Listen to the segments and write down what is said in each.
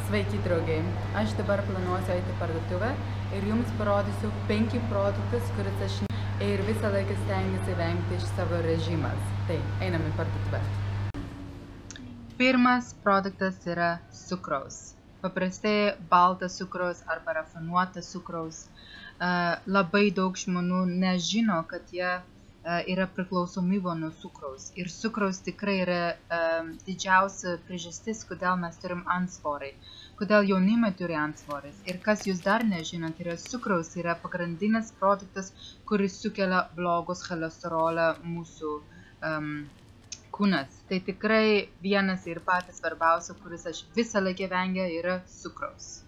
Sveiki, draugai. Aš dabar planuosiu eiti į parduotuvę ir jums parodysiu 5 produktus, kuriuos aš ir visą laiką stengiuosi vengti iš savo režimas. Tai, einam į parduotuvę. Pirmas produktas yra cukraus. Paprastai baltas cukraus arba rafinuotas cukraus. Labai daug žmonių nežino, kad jie yra priklausomybė nuo cukraus. Ir cukraus tikrai yra didžiausia priežastis, kodėl mes turim antsvorį. Kodėl jaunimai turi antsvoris. Ir kas jūs dar nežinot, yra cukraus yra pagrindinis produktas, kuris sukelia blogus cholesterolą mūsų kūnas. Tai tikrai vienas ir patys svarbiausia, kuris aš visą laiką vengia, yra cukraus.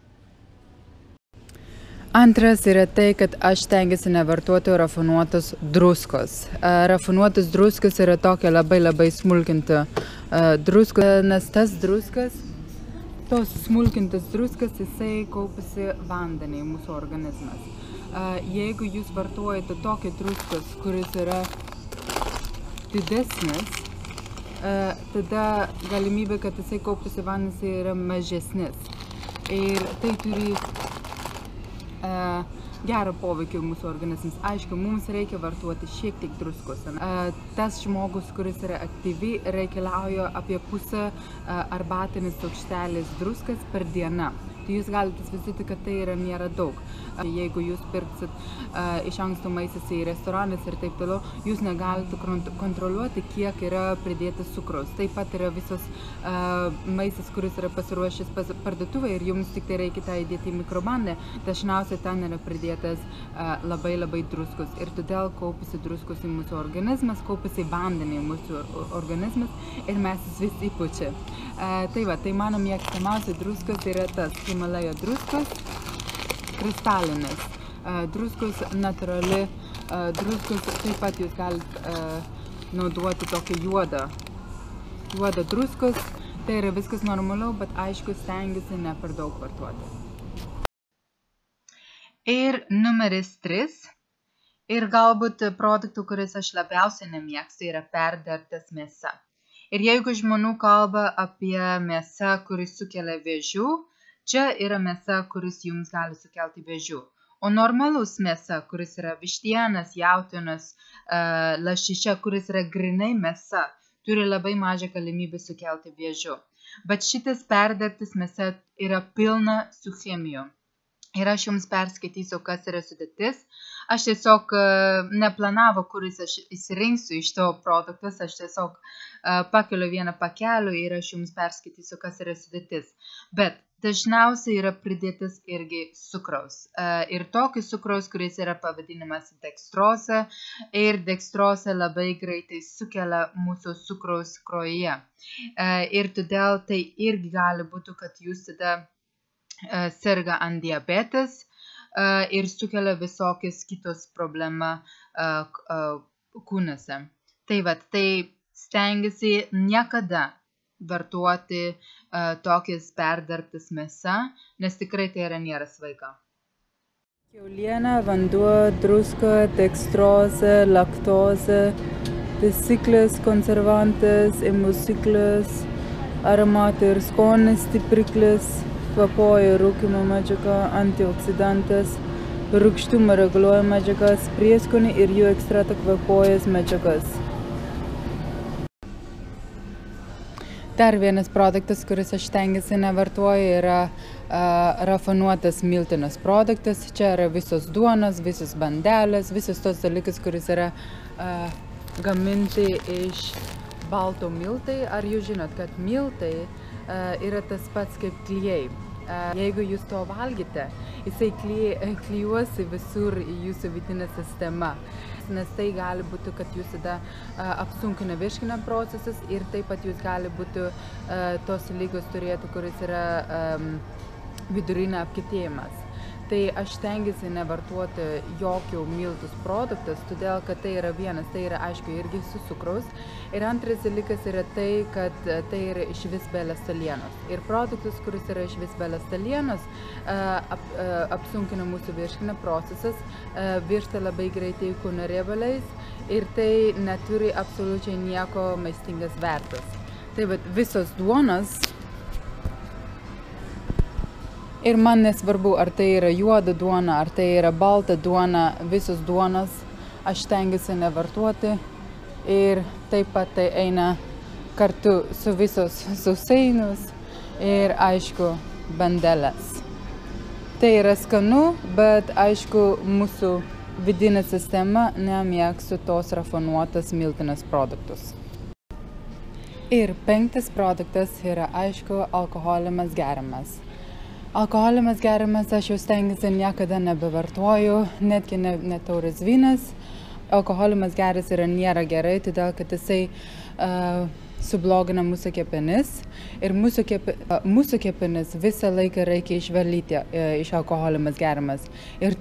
Antras yra tai, kad aš stengiuosi nevartoti rafinuotos druskos. Rafinuotos druskos yra tokia labai smulkinta druska, nes tas druskas, tos smulkintas druskas, jisai kaupiasi vandenį mūsų organizmas. Jeigu jūs vartojate tokią druskos, kuris yra didesnis, tada galimybė, kad jisai kaupiasi vandenis yra mažesnis. Ir tai turi gerą poveikį mūsų organizmas. Aišku, mums reikia vartoti šiek tiek druskos. Tas žmogus, kuris yra aktyvi, reikalauja apie pusę arbatinis šaukštelis druskas per dieną. Tai jūs galite įsivaizduoti, kad tai nėra daug. Jeigu jūs pirksit iš anksto maistas į restoranas ir taip toliau, jūs negalite kontroliuoti, kiek yra pridėtas cukraus. Taip pat yra visos maistas, kuris yra pasiruošęs parduotuvėje ir jums tik tai reikia tą įdėti į mikrobangę. Dažniausiai ten yra pridėtas labai druskos ir todėl kaupiasi druskos į mūsų organizmas, kaupiasi vandenį į mūsų organizmas ir mes vis įpučia. Tai mano mėgstamiausia druskos yra tas Himalajo druskos, kristalinės, druskos natūrali, druskos taip pat jūs galite naudoti tokią juodą druskos, tai yra viskas normaliau, bet aišku stengiuosi ne per daug vartoti. Ir numeris 3, ir galbūt produktų, kuris aš labiausiai nemėgstu, yra perdirbtas mėsa. Ir jeigu žmonių kalba apie mėsą, kuris sukelia vėžių, čia yra mėsa, kuris jums gali sukelti vėžių. O normalus mėsa, kuris yra vištienas, jautienos, lašiša, kuris yra grinai mėsa, turi labai mažą galimybę sukelti vėžių. Bet šitas perdirbtas mėsa yra pilna su chemijų. Ir aš jums perskaitysiu, kas yra sudėtis. Aš tiesiog neplanavau, kuris aš įsirinksiu iš to produktus. Aš tiesiog pakeliu vieną pakelį ir aš jums perskaitysiu, kas yra sudėtis. Bet dažniausiai yra pridėtas irgi cukraus. Ir tokis cukraus, kuris yra pavadinimas dekstrozė. Ir dekstrozė labai greitai sukelia mūsų cukraus kraujyje. Ir todėl tai irgi gali būti, kad jūs tada serga ant diabetes ir sukelia visokias kitos problemas kūnuose. Tai stengiasi niekada vartoti tokias perdirbtas mėsa, nes tikrai tai nėra sveika. Kiauliena, vanduo, druska, dekstrozė, laktozė, taisyklės, konservantas, emulsiklis, aromatai ir skonis stipriklis, kvapoja rūkymo medžiaga, antioksidantas, rūgštumą reguliuoja medžiagas, prieskonį ir jų ekstratą kvapojas medžiagas. Dar vienas produktas, kuris aš stengiuosi nevartoju, yra rafinuotas miltinis produktas. Čia yra visos duonos, visos bandelės, visos tos dalykas, kuris yra gaminti iš balto miltai. Ar jūs žinot, kad miltai yra tas pats kaip klijai. Jeigu jūs to valgite, jisai klijuosi visur į jūsų vidinę sistemą. Nes tai gali būti, kad jūs tada apsunkina virškinimo procesas ir taip pat jūs gali būti tos ligos turėti, kuris yra vidurinio apkietėjimas. Tai aš stengiuosi nevartoti jokių miltus produktus, todėl kad tai yra vienas, tai yra aišku irgi su cukraus. Ir antras dalykas yra tai, kad tai yra išvis be ląstelienos. Ir produktus, kuris yra išvis be ląstelienos, apsunkina mūsų virškinimo procesas, virsta labai greitai kūno riebaliais ir tai neturi absoliučiai nieko maistingas vertas. Tai visos duonos Ir man nesvarbu, ar tai yra juoda duona, ar tai yra balta duona, visos duonas aš stengiuosi nevartoti. Ir taip pat tai eina kartu su visos sausainius ir aišku bandelės. Tai yra skanu, bet aišku mūsų vidinė sistema nemėgsta tos rafinuotas miltinės produktus. Ir 5. produktas yra aišku alkoholimas gerimas. Alkoholimas gerimas aš jau stengiuosi niekada nebevartoju, netgi ne taurės vynas. Alkoholimas geras nėra gerai, todėl kad jisai sublogina mūsų kepenis ir mūsų kepenis visą laiką reikia išvalyti iš alkoholimas gerimas. Ir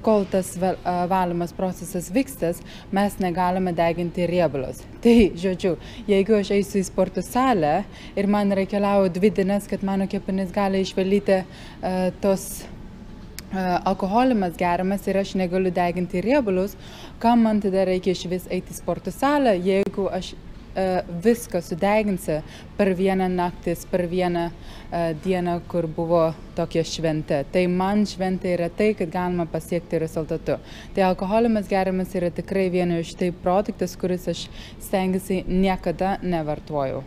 kol tas valymas procesas vykstas, mes negalime deginti riebalus. Tai, žodžiu, jeigu aš eisiu į sporto salę ir man reikalauja 2 dienas, kad mano kepenis gali išvalyti tos alkoholimas gerimas ir aš negaliu deginti riebalus, kam man tada reikia išvis eiti į sporto salę, jeigu aš viską sudeginsiu per vieną naktis, per vieną dieną, kur buvo tokia šventė. Tai man šventė yra tai, kad galima pasiekti rezultatu. Tai alkoholimas gerimas yra tikrai viena iš tai produktas, kuris aš stengiuosi niekada nevartoju.